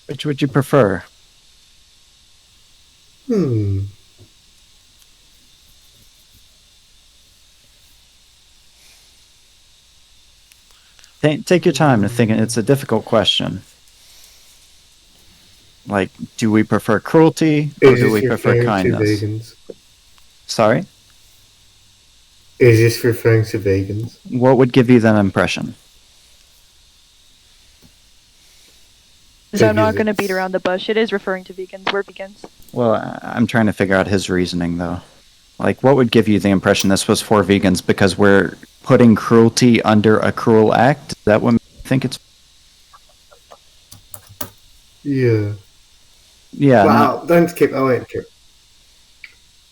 Which would you prefer? Hmm. Take your time to think. It's a difficult question. Like, do we prefer cruelty or Is do we this prefer referring to kindness? vegans? Sorry? Is this referring to vegans? What would give you that impression? So I'm Because not going to beat it's around the bush. It is referring to vegans. We're vegans. Well, I'm trying to figure out his reasoning, though. Like, what would give you the impression this was for vegans because we're putting cruelty under a cruel act? Is that what you think it's? yeah. Yeah, no. Wow, don't skip. I won't skip.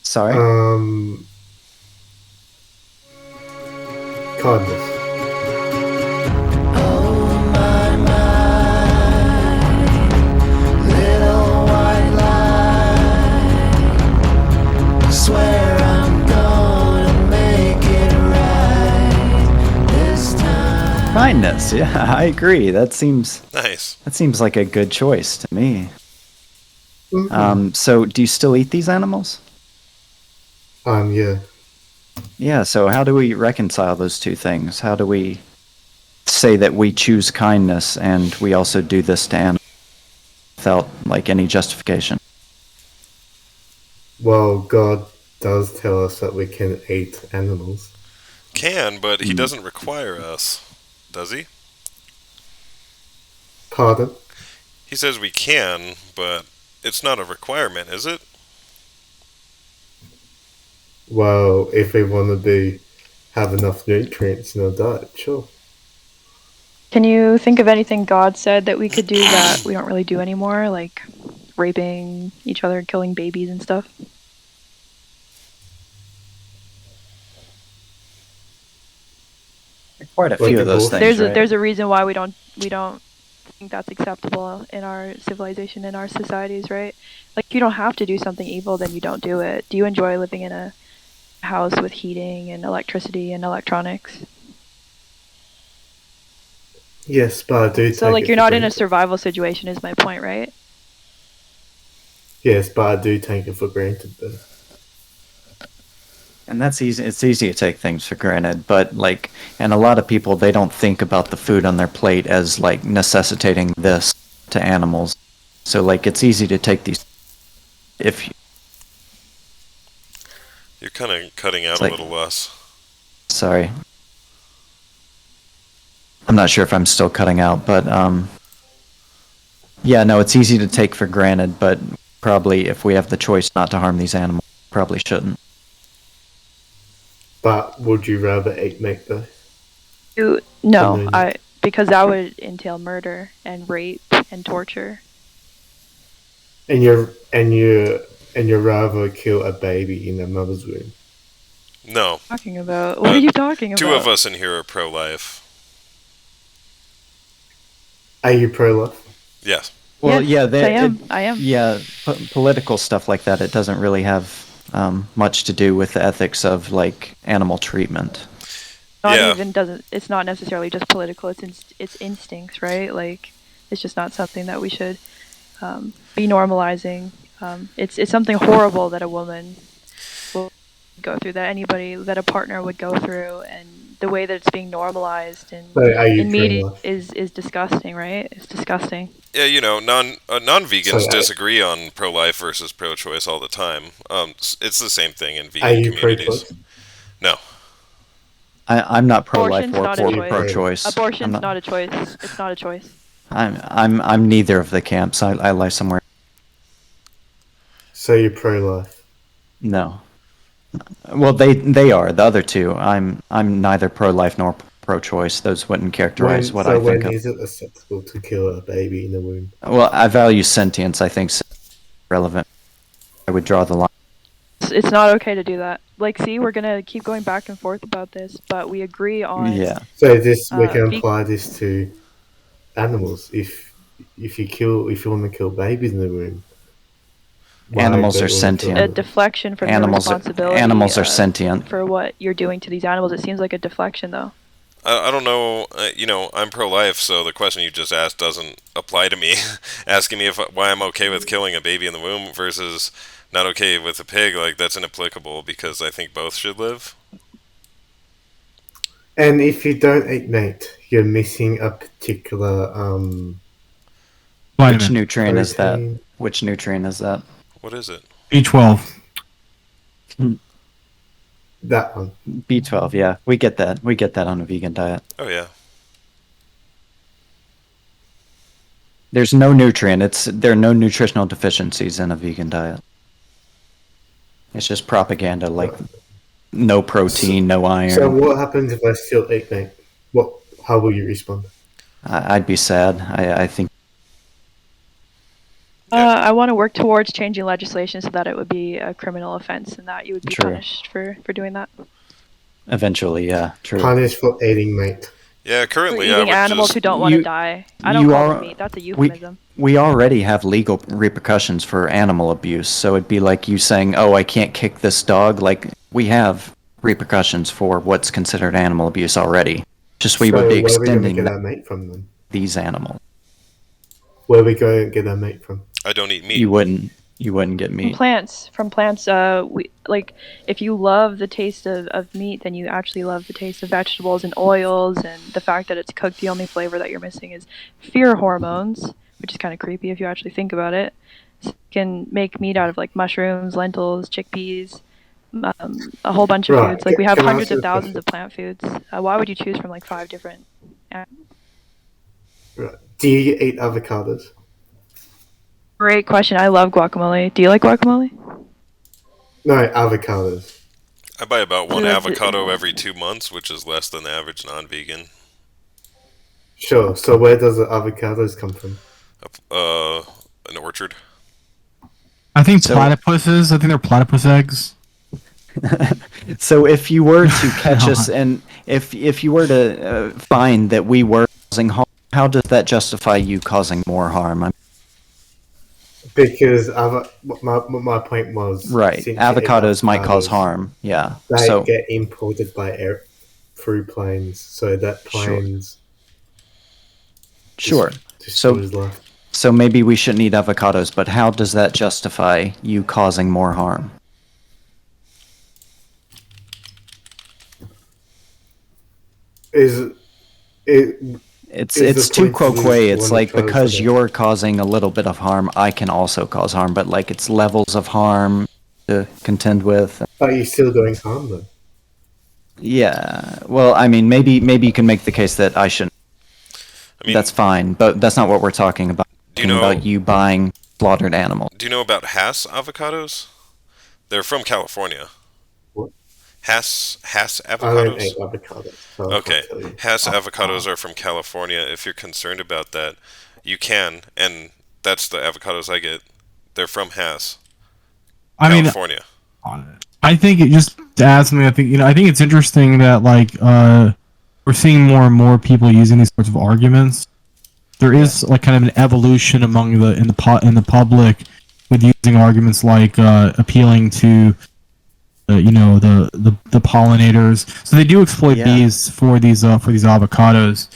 Sorry? Um, kindness. Swear I'm gonna make it right this time. Kindness. Yeah, I agree. Nice. That seems like a good choice to me. Mm-hmm. So do you still eat these animals? Yeah. Yeah, so how do we reconcile those two things? How do we say that we choose kindness and we also do this to animals without like any justification? Well, God does tell us that we can eat animals. Can, but he Mm. doesn't require us, does he? Pardon? He says we can, but it's not a requirement, is it? Well, if we want to have enough nutrients in our diet, sure. Can you think of anything God said that we could do that we don't really do anymore, like raping each other, killing babies and stuff? Quite a Like few of those abortion. things, right? There's a reason why we don't think that's acceptable in our civilization, in our societies, right? Like if you don't have to do something evil, then you don't do it. Do you enjoy living in a house with heating and electricity and electronics? Yes, but I do So take like it you're for not in a granted. survival situation is my point, right? Yes, but I do take it for granted, though. And that's easy. It's easy to take things for granted, but like, and a lot of people they don't think about the food on their plate as like necessitating this to animals. So like, it's easy to take these. If You're kind of cutting out it's a like, little less. sorry, I'm not sure if I'm still cutting out, but yeah, no, it's easy to take for granted, but probably if we have the choice not to harm these animals, probably shouldn't. But would you rather eat meat, though? Or No, no I meat? because that would entail murder and rape and torture. And you're rather kill a baby in a mother's womb. No. Talking about what are you talking Two of about? us in here are pro-life. Are you pro-life? Yes. Well, Yes, yeah, I am. I am. yeah, political stuff like that. It doesn't really have much to do with the ethics of like animal treatment. Not Yeah. even doesn't. It's not necessarily just political. It's instincts, right? Like it's just not something that we should be normalizing. It's something horrible that a woman will go through, that anybody, that a partner would go through, and the way that it's being normalized and So are you in media pro-life? is disgusting, right? It's disgusting. Yeah, So non-vegans disagree on pro-life versus pro-choice all the time. It's the same thing in are vegan you communities. pro-choice? No. I'm not pro-life Abortion's or not a Are for you choice. pro-life? pro-choice. I'm Abortion's not. not a choice. It's not a choice. I'm neither of the camps. I lie somewhere. So you're pro-life? No. Well, they are the other two. I'm neither pro-life nor pro-choice. Those wouldn't characterize what I think When of. is it acceptable to kill a baby in the womb? Well, I value sentience. I think relevant. I would draw the line. It's not okay to do that. Like, see, we're gonna keep going back and forth about this, but we agree on Yeah. So this we can ve- apply this to animals. If you want to kill babies in the womb, why Animals are don't you want to kill a sentient. animals? deflection from your Animals responsibility animals are sentient. for what you're doing to these animals. It seems like a deflection, though. I don't know. I'm pro-life, so the question you just asked doesn't apply to me. Asking me why I'm okay with killing a baby in the womb versus not okay with a pig, like that's inapplicable because I think both should live. And if you don't eat meat, you're missing a particular Which Vitamin nutrient is that? protein. Which nutrient is that? What is it? B12. That one. B12. Yeah, we get that. We get that on a vegan diet. Oh yeah. There's no nutrient. There are no nutritional deficiencies in a vegan diet. It's just propaganda, like no protein, no iron. So what happens if I still eat meat? How will you respond? I'd be sad. I think I want to work towards changing legislation so that it would be a criminal offense and that you would be True. punished for doing that. eventually, yeah, true. Punished for eating meat. Yeah, For currently I eating would animals just who don't want to You- die. I don't you call are- them meat. That's a euphemism. We already have legal repercussions for animal abuse, so it'd be like you saying, "Oh, I can't kick this dog." Like we have repercussions for what's considered animal abuse already. Just we So would be where are we going to extending get our meat from then? these animals. Where are we going to get our meat from? I don't eat meat. You wouldn't get From meat. plants. We like if you love the taste of meat, then you actually love the taste of vegetables and oils, and the fact that it's cooked. The only flavor that you're missing is fear hormones, which is kind of creepy if you actually think about it. So you can make meat out of like mushrooms, lentils, chickpeas, a whole bunch of Right, foods. Like we have can I hundreds ask you of a thousands question? of plant foods. Why would you choose from like 5 different? Right. Do you eat avocados? Great question. I love guacamole. Do you like guacamole? No, avocados. I buy about one Yeah, avocado every 2 months, which is less than the average non-vegan. Sure. So where does the avocados come from? An orchard. I think So- platypuses. I think they're platypus eggs. So if you were to catch us, and if you were to find that we were causing harm, how does that justify you causing more harm? Because my point was Right, since you eat avocados might cause avocados, harm. Yeah. They So get imported by air through planes, so that Sure. planes sure. destroys life. So maybe we shouldn't eat avocados, but how does that justify you causing more harm? Is it? It's Is the too point to quoque. It's wanna like try because to- you're causing a little bit of harm, I can also cause harm, but like it's levels of harm to contend with. Are you still doing harm though? Yeah. Well, I mean, maybe you can make the case that I shouldn't. I mean, That's fine, but that's not what we're talking about. Do you Talking know- about you buying slaughtered animals. do you know about Hass avocados? They're from California. What? Hass I don't avocados? eat avocados. So I Okay, can't tell you. Hass avocados are from California. If you're concerned about that, you can, and that's the avocados I get. They're from Hass, I mean, California. I think it just to add something. I think it's interesting that we're seeing more and more people using these sorts of arguments. There is like kind of an evolution among in the public with using arguments like appealing to the pollinators. So they do exploit Yeah. bees for these avocados.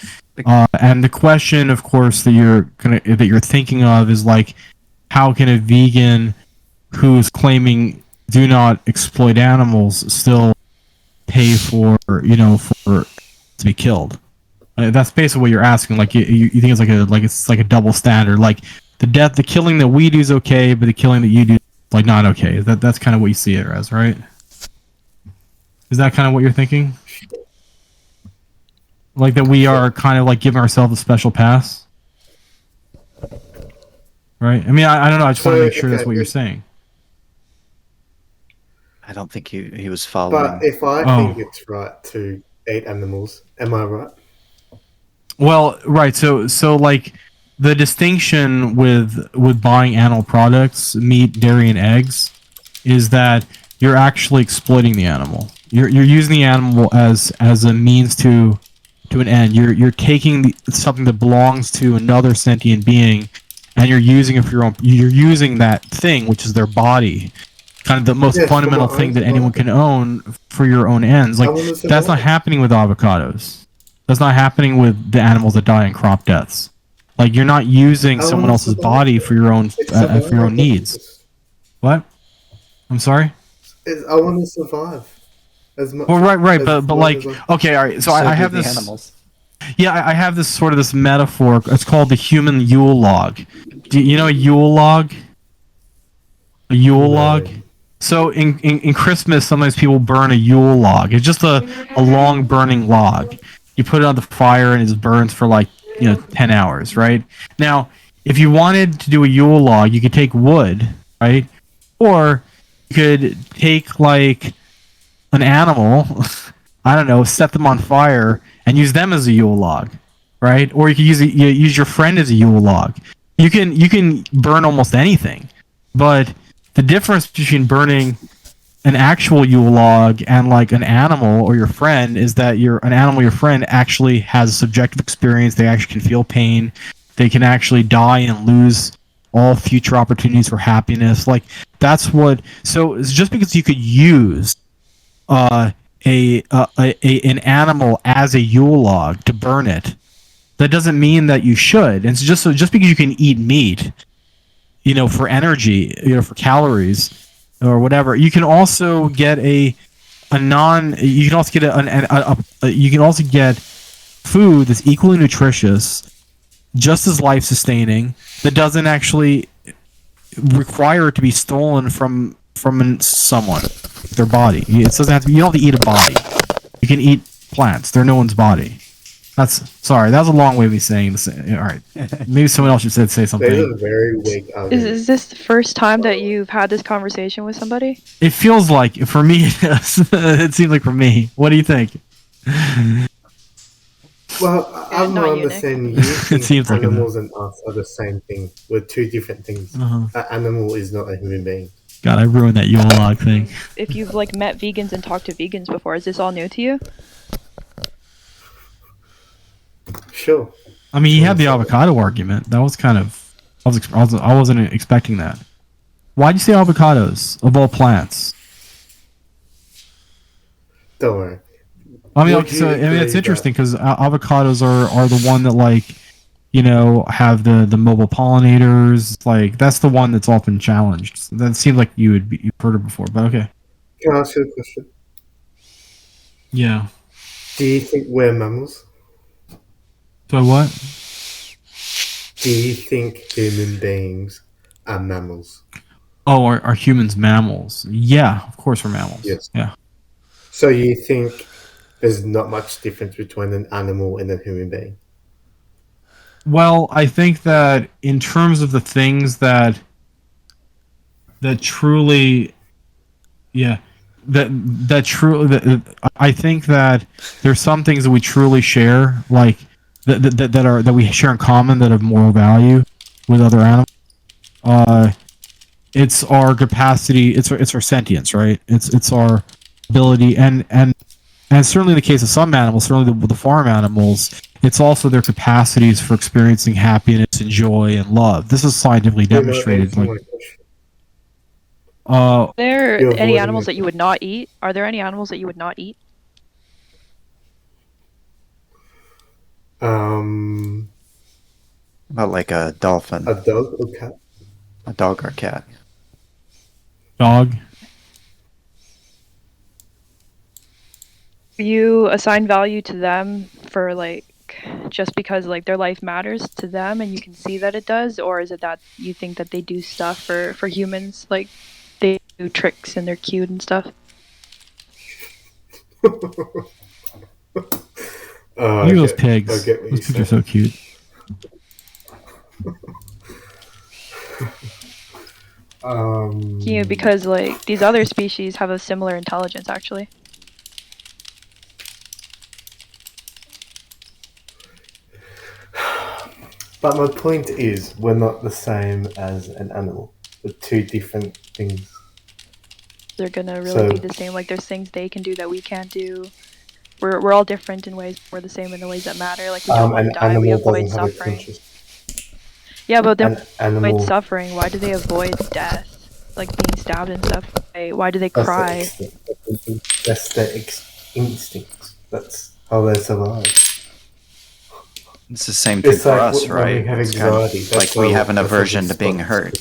And the question, of course, that you're thinking of is like, how can a vegan who is claiming do not exploit animals still pay for to be killed? That's basically what you're asking. Like you think it's like a double standard. Like the killing that we do is okay, but the killing that you do is like not okay. That's kind of what you see it as, right? Is that kind of what you're thinking? Like that we are kind of like giving ourselves a special pass, right? I mean, I don't know. I just want to So, make sure that's okay, what you're saying. I don't think he was following. But if I Oh. think it's right to eat animals, am I right? Well, right. So like the distinction with buying animal products, meat, dairy, and eggs, is that you're actually exploiting the animal. You're using the animal as a means to an end. You're taking something that belongs to another sentient being, and you're using it for your own. You're using that thing, which is their body, kind of the most Yes, fundamental but thing that I'm- anyone can own for your own ends. Like I wanna say that's not why. happening with avocados. That's not happening with the animals that die in crop deaths. Like you're not using I someone wanna else's survive. body for your own It's for your survival own needs. purposes. What? I'm sorry. I want to survive as much. Well, right, as but long like, as I- okay, all right. So I do have the this. animals. Yeah, I have this sort of this metaphor. It's called the human Yule log. Do you know a Yule log? A Yule No. log. So in Christmas, sometimes people burn a Yule log. It's just a long burning log. You put it on the fire and it just burns for like 10 hours, right? Now, if you wanted to do a Yule log, you could take wood, right? Or you could take like an animal, I don't know, set them on fire and use them as a Yule log, right? Or you could use your friend as a Yule log. You can burn almost anything, but the difference between burning an actual Yule log and like an animal or your friend is that an animal, your friend, actually has a subjective experience. They actually can feel pain. They can actually die and lose all future opportunities for happiness. Like that's what. So it's just because you could use an animal as a Yule log to burn it, that doesn't mean that you should. And so just because you can eat meat, for energy, for calories or whatever, you can also get you can also get you can also get food that's equally nutritious, just as life sustaining, that doesn't actually require it to be stolen from someone, their body. It doesn't have to be, you don't have to eat a body. You can eat plants. They're no one's body. That was a long way of me saying this. All right, maybe someone else should say These are something. very weak arguments. Is this the first time that you've had this conversation with somebody? It feels like for me it is. It seems like for me. What do you think? Well, I'm not not you, Nick. understanding. You think seems like it. animals and us are the same thing. We're two different things. Uh-huh. An animal is not a human being. God, I ruined that Yule log thing. If you've like met vegans and talked to vegans before, is this all new to you? Sure. I mean, he had the avocado argument. That was kind of. I wasn't expecting that. Why'd you say avocados of all plants? Don't worry. I mean, Would okay, so you I mean, it's agree interesting because avocados are the one that like, have the mobile pollinators. Like that's the one that's often challenged. So that seems like you've heard it before, but okay. Can I ask you a question? Yeah. Do you think we're mammals? So what? Do you think human beings are mammals? Oh, are humans mammals? Yeah, of course we're mammals. Yes. Yeah. So you think there's not much difference between an animal and a human being? Well, I think that in terms of the things that truly, yeah, I think that there's some things that we truly share, like that we share in common that have moral value with other animals. It's our capacity. It's our sentience, right? It's our ability, and certainly in the case of some animals, certainly the farm animals, it's also their capacities for experiencing happiness and joy and love. This is scientifically demonstrated. You're not Like, answering my question. Are there You're any avoiding animals it. that you would not eat? Are there any animals that you would not eat? About like a dolphin, A dog or cat? a dog or a cat. dog. Do you assign value to them for like just because like their life matters to them and you can see that it does, or is it that you think that they do stuff for humans, like they do tricks and they're cute and stuff? Oh, Look at those I pigs. get what Those you pigs are said. so cute. Because like these other species have a similar intelligence actually. But my point is, we're not the same as an animal. We're two different things. They're gonna really So- be the same. Like there's things they can do that we can't do. We're all different in ways. We're the same in the ways that matter. Like we don't want An to die. We animal avoid doesn't have a suffering. conscious. Yeah, but An they animal. avoid suffering. Why do they avoid death? Like being stabbed and stuff. Why do they That's cry? That's their instincts. That's how they survive. It's the same thing It's for like us, when right? we have It's kind of anxiety. That's like we why have an that's aversion to being hurt.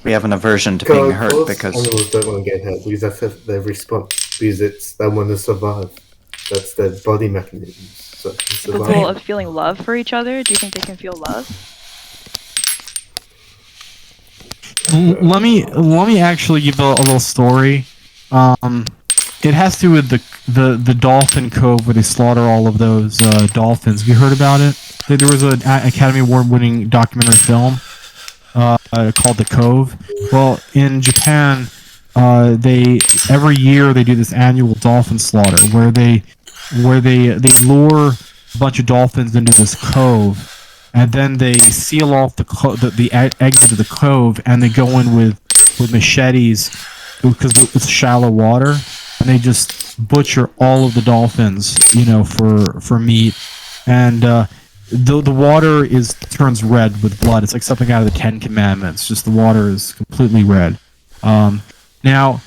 We have an aversion to Because being of hurt course because animals don't want to get hurt because that's their response. Because they want to survive. That's their body mechanism. So they can Capable survive. of feeling love for each other? Do you think they can feel love? Let me actually give a little story. It has to do with the dolphin cove where they slaughter all of those dolphins. Have you heard about it? There was an Academy Award-winning documentary film called The Cove. Well, in Japan, they every year they do this annual dolphin slaughter where they lure a bunch of dolphins into this cove, and then they seal off the exit of the cove, and they go in with machetes because it's shallow water, and they just butcher all of the dolphins, for meat, and the water turns red with blood. It's like something out of the Ten Commandments. Just the water is completely red. Now,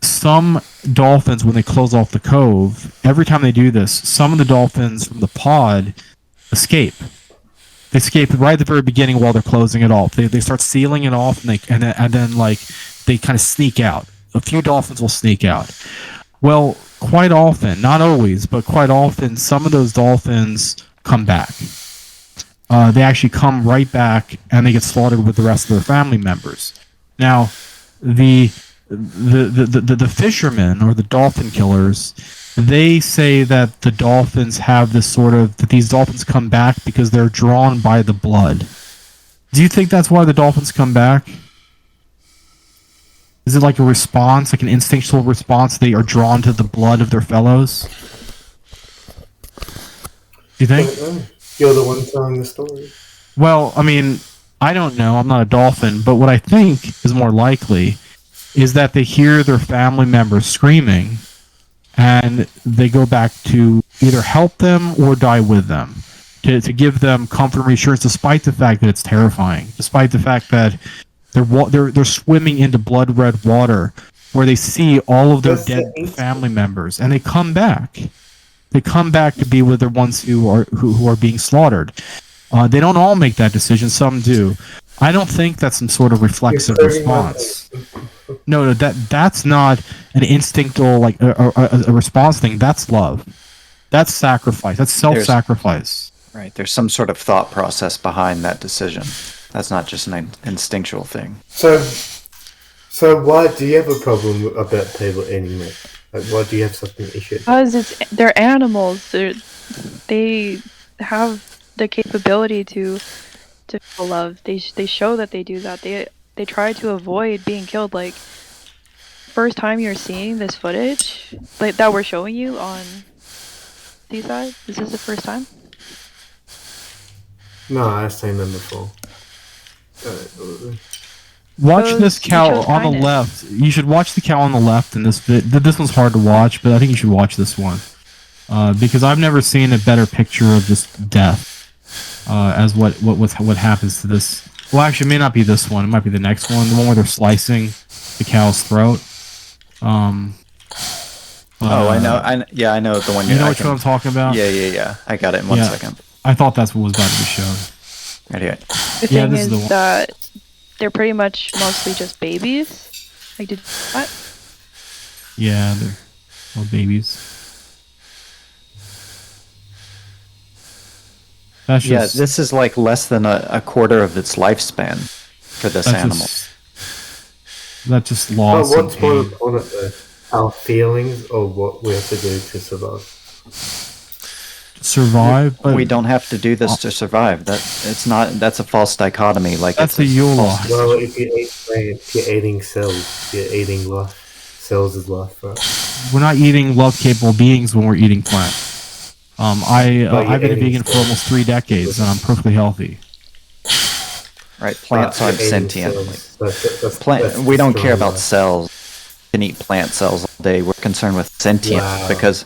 some dolphins, when they close off the cove, every time they do this, some of the dolphins from the pod escape. They escape right at the very beginning while they're closing it off. They start sealing it off, and then like they kind of sneak out. A few dolphins will sneak out. Well, quite often, not always, but quite often, some of those dolphins come back. They actually come right back, and they get slaughtered with the rest of their family members. Now, the fishermen or the dolphin killers, they say that the dolphins have this that these dolphins come back because they're drawn by the blood. Do you think that's why the dolphins come back? Is it like a response, like an instinctual response? They are drawn to the blood of their fellows? Do you think? I don't know. You're the one telling the story. Well, I mean, I don't know. I'm not a dolphin, but what I think is more likely is that they hear their family members screaming, and they go back to either help them or die with them, to give them comfort and reassurance, despite the fact that it's terrifying, despite the fact that they're swimming into blood red water, where they see all of their dead family members, and they come back. They come back to be with the ones who are being slaughtered. They don't all make that decision. Some do. I don't think that's some sort of reflexive response. No, that's not an instinctual, like a response thing. That's love. That's sacrifice. That's self-sacrifice. Right. There's some sort of thought process behind that decision. That's not just an instinctual thing. So why do you have a problem about people eating meat? Like, why do you have such an issue? Because they're animals. They have the capability to feel love. They show that they do that. They try to avoid being killed. Like, first time you're seeing this footage, like that we're showing you on Seaside. This is the first time. No, I've seen them before. Watch this cow shows on the kindness. left. You should watch the cow on the left in this bit. This one's hard to watch, but I think you should watch this one. Because I've never seen a better picture of just death as what happens to this. Well, actually, it may not be this one. It might be the next one. The one where they're slicing the cow's throat. I know. I know the one. You know which one I'm talking about? Yeah. I got it in 1 second. I thought that's what was about to be shown. Right here. The Yeah, thing this is the is one. that they're pretty much mostly just babies. Like, did what? Yeah, they're little babies. That's Yeah, just, this is like less than a quarter of its lifespan for this that's animal. That's just But loss and what's more pain. important though? Our feelings or what we have to do to survive? Survive, but We don't have to do this to survive. That's a false dichotomy. Like that's it's a Yule false law. decision. Well, if you eat plants, you're eating cells. You're eating life. Cells is life, right? We're not eating love-capable beings when we're eating plants. I've been a vegan for almost 3 decades, and I'm perfectly healthy. Right? Plants But aren't you're eating sentient. cells. That's We don't care destroying about life. cells. We can eat plant cells all day. We're concerned with sentience Wow. because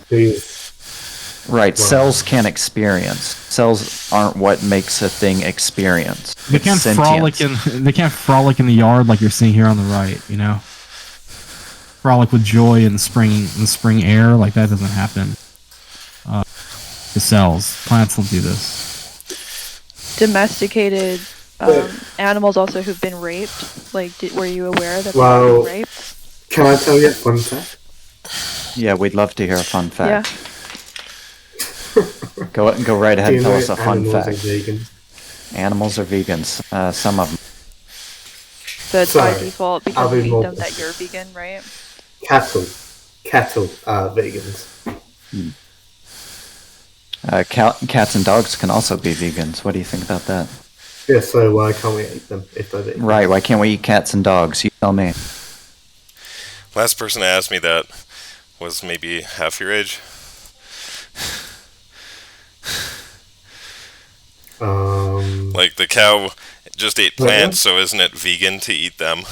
Wow. cells can't experience. Cells aren't what makes a thing experience. They It's can't frolic sentience. in the yard like you're seeing here on the right. Frolic with joy in the spring air, like that doesn't happen. The cells, plants don't do this. domesticated But- animals also who've been raped? Like, were you aware that they Well- were raped? Can I tell you a fun fact? Yeah, we'd love to hear a fun Yeah. fact. Go right ahead Do and you tell know us a fun animals are fact. vegan? Animals are vegans. Some of them. So it's by Sorry, default because I'll you be eat more them that you're vegan, right? Cattle are vegans. Cats and dogs can also be vegans. What do you think about that? Yeah, so why can't we eat them if they're vegan? Right, why can't we eat cats and dogs? You tell me. Last person to ask me that was maybe half your age. Like, the cow just ate plants, so isn't it vegan to eat them?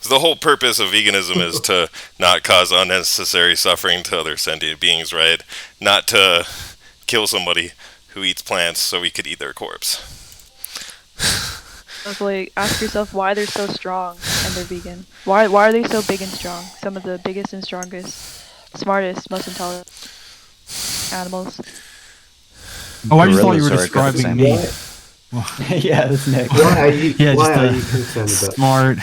The whole purpose of veganism is to not cause unnecessary suffering to other sentient beings, right? Not to kill somebody who eats plants so we could eat their corpse. It's like, ask yourself why they're so strong and they're vegan. Why are they so big and strong? Some of the biggest and strongest, smartest, most intelligent animals. Oh, I just thought you were Gorillas are a good describing me. Why, Yeah, that's Nick. why are you, Yeah, why just are a you concerned about smart.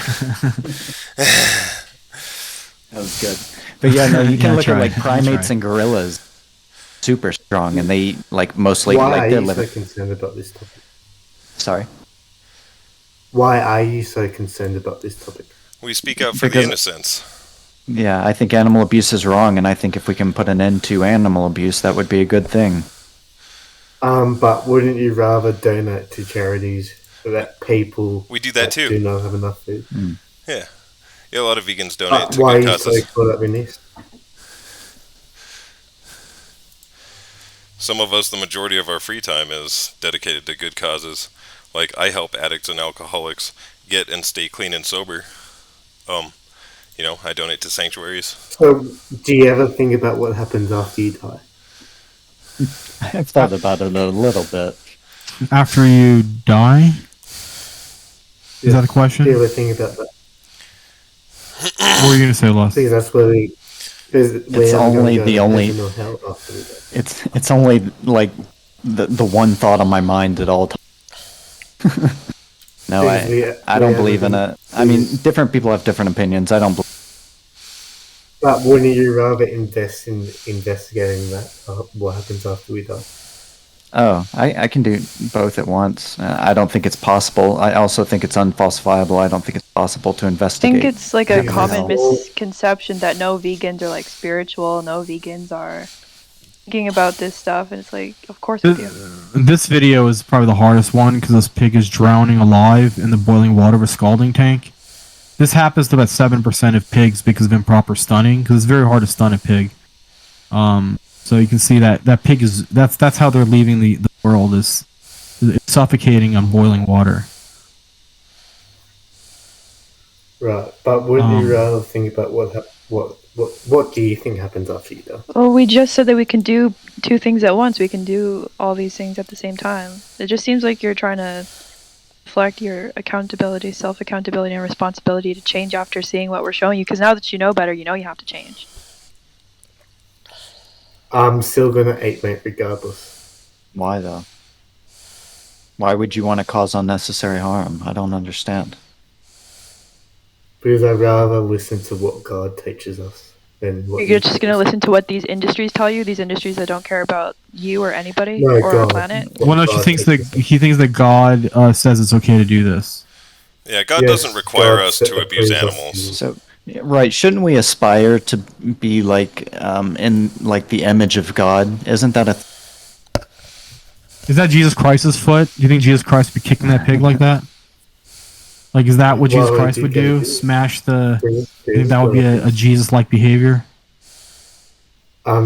That was good. But yeah, no, you Yeah, can look that's at right. like That's primates right. and gorillas. Super strong, and they eat like mostly Why like are their you liver. so concerned about this topic? Sorry. Why are you so concerned about this topic? We speak up for the Because- innocents. Yeah, I think animal abuse is wrong, and I think if we can put an end to animal abuse, that would be a good thing. But wouldn't you rather donate to charities that people We do that too. do not have enough food? Yeah, a lot of vegans donate to Why are good you so causes. caught up in this? Some of us, the majority of our free time is dedicated to good causes. Like, I help addicts and alcoholics get and stay clean and sober. I donate to sanctuaries. So, do you ever think about what happens after you die? I've thought about it a little bit. After you die? Is that a question? Do you ever think about that? What were you going to say, Les? Because that's where we. It's only the only- Hell after we die. It's only like the one thought on my mind at all times. No, Because I don't believe in it. I mean, different people have different opinions. I don't believe. But wouldn't you rather invest in investigating that? What happens after we die? Oh, I can do both at once. I don't think it's possible. I also think it's unfalsifiable. I don't think it's possible to I investigate. think it's like a Yeah. common misconception that no vegans are like spiritual, no vegans are thinking about this stuff, and it's like, of course we do. This video is probably the hardest one because this pig is drowning alive in the boiling water of a scalding tank. This happens to about 7% of pigs because of improper stunning, because it's very hard to stun a pig. So you can see that pig is that's how they're leaving the world is suffocating on boiling water. Right, but wouldn't you rather think about what do you think happens after you die? Well, we just said that we can do two things at once. We can do all these things at the same time. It just seems like you're trying to reflect your accountability, self-accountability, and responsibility to change after seeing what we're showing you. Because now that you know better, you know you have to change. I'm still gonna eat meat regardless. Why though? Why would you want to cause unnecessary harm? I don't understand. Because I'd rather listen to what God teaches us than what You're you just teach going to us. listen to what these industries tell you, these industries that don't care about you or anybody No, or our God. planet. What Well, no, God he teaches thinks that God says it's okay to do this. Yeah, God Yes, doesn't require God us to said- abuse approves us animals. So, right, shouldn't we aspire to be like in like the image of God? Isn't that a Is that Jesus Christ's foot? Do you think Jesus Christ would be kicking that pig like that? Like, is that what Jesus Well, Christ he would did do? it. Smash the... Jesus You think that would be a Jesus-like behavior?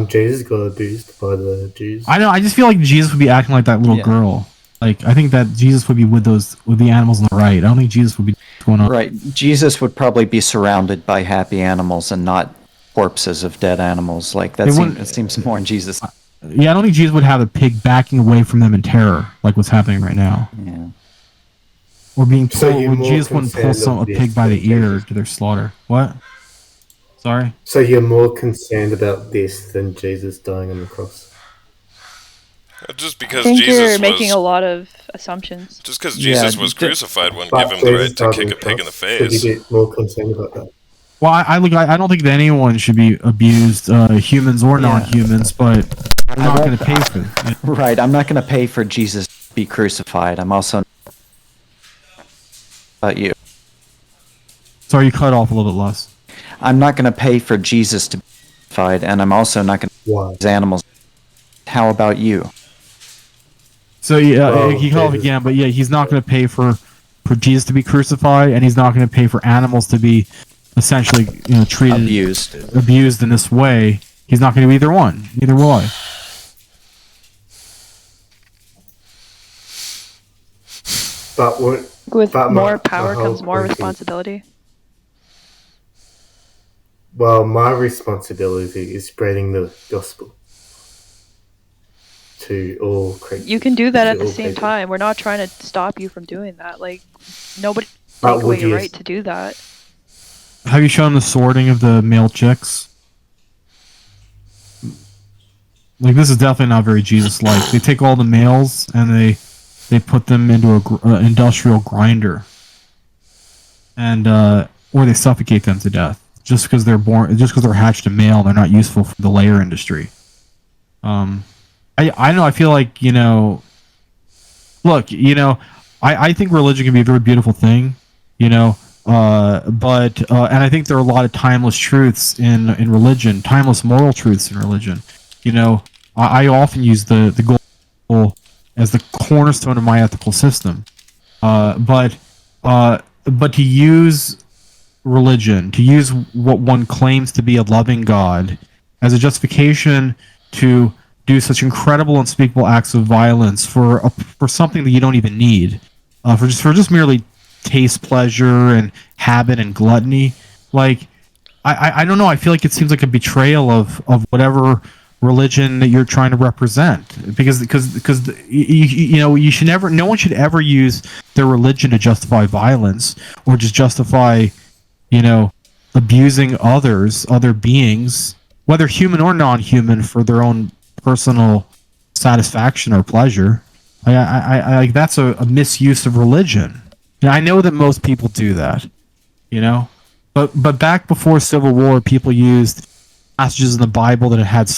Jesus got abused by the Jews. I know. I just feel like Jesus would be acting like that little Yeah. girl. Like, I think that Jesus would be with the animals on the right. I don't think Jesus would be going on. right? Jesus would probably be surrounded by happy animals and not corpses of dead animals. Like It wouldn't- it seems more in Jesus. Yeah, I don't think Jesus would have a pig backing away from them in terror, like what's happening right now, Yeah. or being So pulled. you're When more Jesus wouldn't pull concerned a of pig this by the than ear Jesus. to their slaughter. What? Sorry. So you're more concerned about this than Jesus dying on the cross. Just I because think Jesus you're making was a lot of assumptions. just because Yeah, Jesus was crucified wouldn't give But him the Jesus right to died kick on a the pig in the cross. Should you face. be more concerned about that? Well, I don't think that anyone should be abused, humans or Yeah. non-humans, but I'm not going to pay for it. Right, I'm not going to pay for Jesus to be crucified. I'm also about you. Sorry, you cut off a little bit less. I'm not going to pay for Jesus to be crucified, and I'm also not going to Why? use animals. How about you? So yeah, Well, he cut off Jesus- again, but yeah, he's not going to pay for Jesus to be crucified, and he's not going to pay for animals to be essentially treated abused in this way. He's not going to do either one. Neither will I. But what? With But more my power whole comes more point is- responsibility. Well, my responsibility is spreading the gospel to all creatures. You can do that to at the all same people. time. We're not trying to stop you from doing that. Like, nobody But take away would your you- right to do that. Have you shown the sorting of the male chicks? Like, this is definitely not very Jesus-like. They take all the males and they put them into a industrial grinder, and or they suffocate them to death just because they're hatched a male. They're not useful for the layer industry. I know. I feel like look, I think religion can be a very beautiful thing, but and I think there are a lot of timeless truths in religion, timeless moral truths in religion. I often use the goal as the cornerstone of my ethical system, but to use religion, to use what one claims to be a loving God as a justification to do such incredible, unspeakable acts of violence for something that you don't even need, for just merely taste, pleasure, and habit and gluttony. Like, I don't know. I feel like it seems like a betrayal of whatever religion that you're trying to represent, because you should never, no one should ever use their religion to justify violence or just justify abusing other beings, whether human or non-human, for their own personal satisfaction or pleasure. I like, that's a misuse of religion. And I know that most people do that, but back before Civil War, people used passages in the Bible that had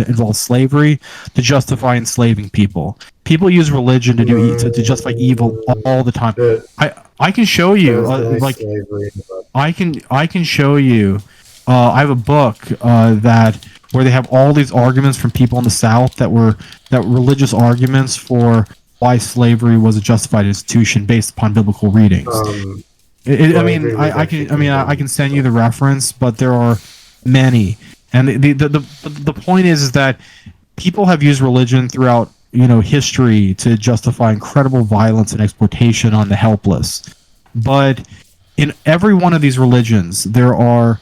involved slavery to justify enslaving people. People use religion to justify evil all the time. But I can show you, there's no slavery in the Bible. I can show you. I have a book where they have all these arguments from people in the South that religious arguments for why slavery was a justified institution based upon biblical readings. I can send you the reference, but there are many, and the point is that people have used religion throughout history to justify incredible violence and exploitation on the helpless. But in every one of these religions, there are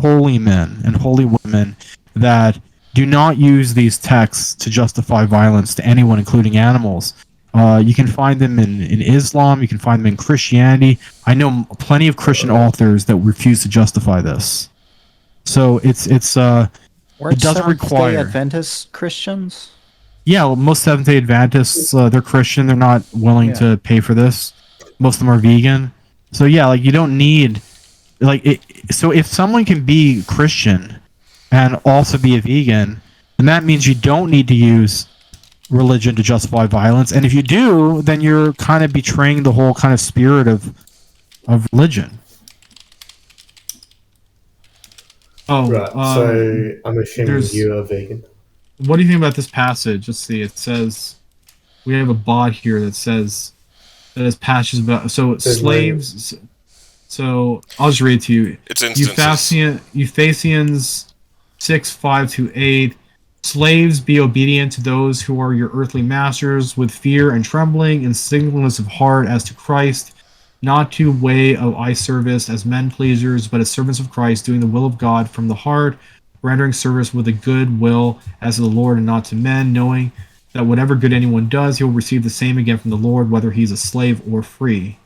holy men and holy women that do not use these texts to justify violence to anyone, including animals. You can find them in Islam. You can find them in Christianity. I know plenty of Christian authors that refuse to justify this. So it doesn't Seventh-day require. Adventist Christians? Yeah, well, most Seventh-day Adventists, they're Christian. They're not willing to pay for this. Most of them are vegan. So yeah, like, you don't need, so if someone can be Christian and also be a vegan, then that means you don't need to use religion to justify violence. And if you do, then you're kind of betraying the whole kind of spirit of religion. Oh, Right. So I'm assuming there's- you are vegan. what do you think about this passage? Let's see. It says, we have a bot here that says, that has passages about, so There's slaves. So I'll just read it to you. It's instances. Euphasians 6:5-8. Slaves, be obedient to those who are your earthly masters with fear and trembling and singleness of heart as to Christ, not to way of eye service as men pleasers, but as servants of Christ, doing the will of God from the heart, rendering service with a good will as to the Lord and not to men, knowing that whatever good anyone does, he will receive the same again from the Lord, whether he's a slave or free.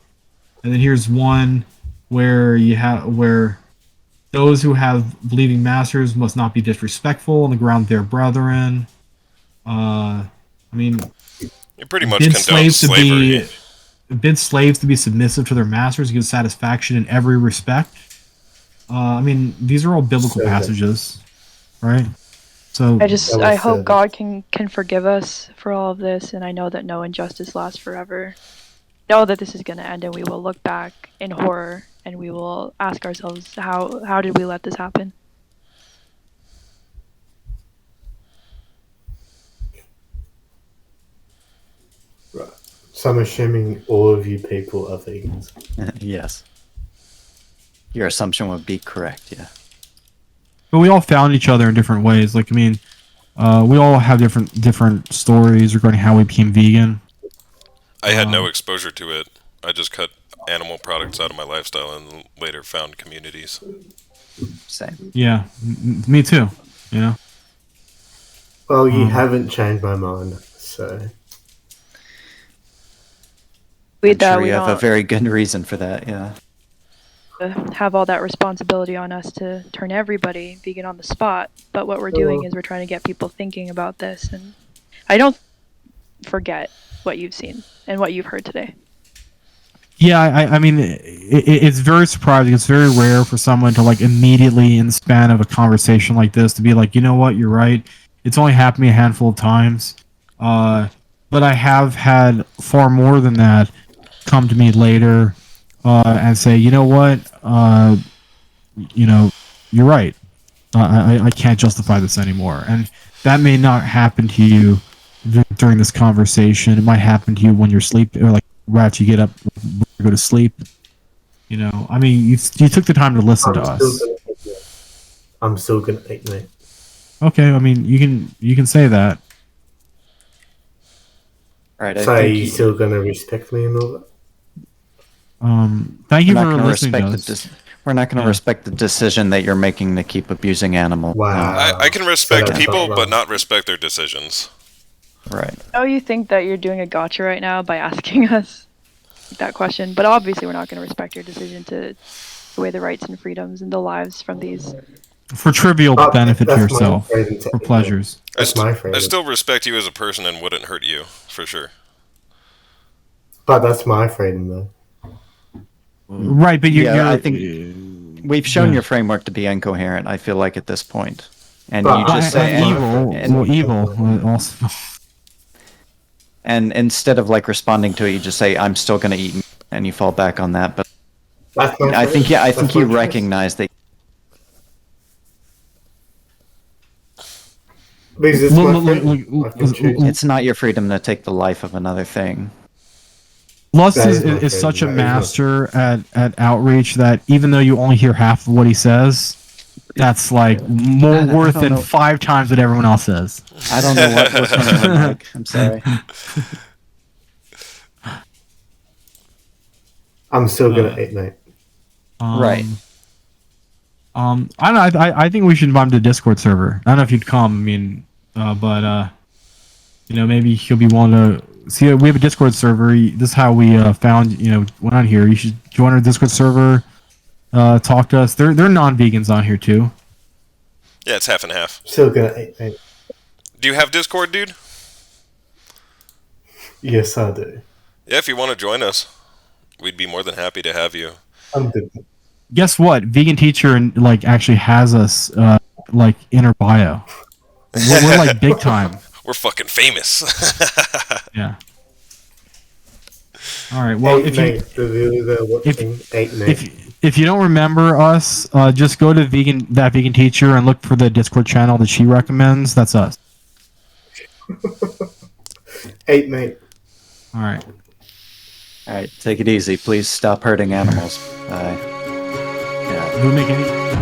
And then here's one where those who have believing masters must not be disrespectful on the ground they're brethren. I mean, You pretty much bid condone slaves to slavery. bid slaves to be submissive to their masters, give satisfaction in every respect. I mean, these are all biblical So good. passages, right? So I hope God can forgive us for all of this, and I know that no injustice lasts forever. Know that this is going to end, and we will look back in horror, and we will ask ourselves, how did we let this happen? Right. So I'm assuming all of you people are vegans. Yes. Your assumption would be correct, yeah. but we all found each other in different ways. Like, I mean, we all have different stories regarding how we became vegan. I had no exposure to it. I just cut animal products out of my lifestyle and later found communities. Same. Yeah, me too. You know. Well, you haven't changed my mind, so We I'm sure we you have a don't very good reason for that, yeah. have all that responsibility on us to turn everybody vegan on the spot. But what we're doing is we're trying to get people thinking about this, and I don't forget what you've seen and what you've heard today. Yeah, I mean, it's very surprising. It's very rare for someone to like immediately, in the span of a conversation like this, to be like, you know what, you're right. It's only happened to me a handful of times, but I have had far more than that come to me later and say, you know what, you know, you're right. I can't justify this anymore, and that may not happen to you during this conversation. It might happen to you when you're sleeping, or like right after you get up, go to sleep. You know, I mean, you took the time to listen to us. I'm still gonna eat meat. Okay, I mean, you can say that. Right, I So are think you still gonna respect me and all that? Thank we're you not for going to listening to respect us. we're not going to Yeah. respect the decision that you're making to keep abusing animals. Wow. I can respect that's people, not but wrong. not respect their decisions. No. Right. Oh, you think that you're doing a gotcha right now by asking us that question, but obviously we're not going to respect your decision to away the rights and freedoms and the lives from these. For trivial Oh, benefit to that's my yourself, freedom to for eat meat. pleasures. That's my freedom. I still respect you as a person and wouldn't hurt you, for sure. But that's my freedom, though. Right, but Yeah, you're I think we've shown your framework to be incoherent, I feel like, at this point. And But you just say, evil also. and instead of like responding to it, you just say, I'm still going to eat meat, and you fall back on that. But That's my I think, freedom. I That's think my you choice. recognize that. Because it's my freedom. Look, I can choose. It's not your freedom to take the life of another thing. Lust That is is my is such a freedom. That is my master at outreach that even though you only hear half of what he says, that's like more I worth don't than know. 5 times what everyone else says. I don't know what's wrong with my mic. I'm sorry. I'm still gonna eat meat. Right. I don't know. I think we should invite him to the Discord server. I don't know if you'd come. I mean, but you know, maybe he'll be willing to see. We have a Discord server. This is how we found. You know, went on here. You should join our Discord server. Talk to us. They're non-vegans on here too. Yeah, it's half and half. Still gonna eat meat. Do you have Discord, dude? Yes, I do. Yeah, if you want to join us, we'd be more than happy to have you. I'm good. Guess what? Vegan teacher like actually has us like in her bio. We're like big time. We're fucking famous. Yeah. All right. Well, Eat if you meat. The viewers are watching. Eat meat. if you don't remember us, just go to that vegan teacher and look for the Discord channel that she recommends. That's us. Eat meat. All right. All right, take it easy. Please stop hurting animals. Bye. Yeah. Do we make any?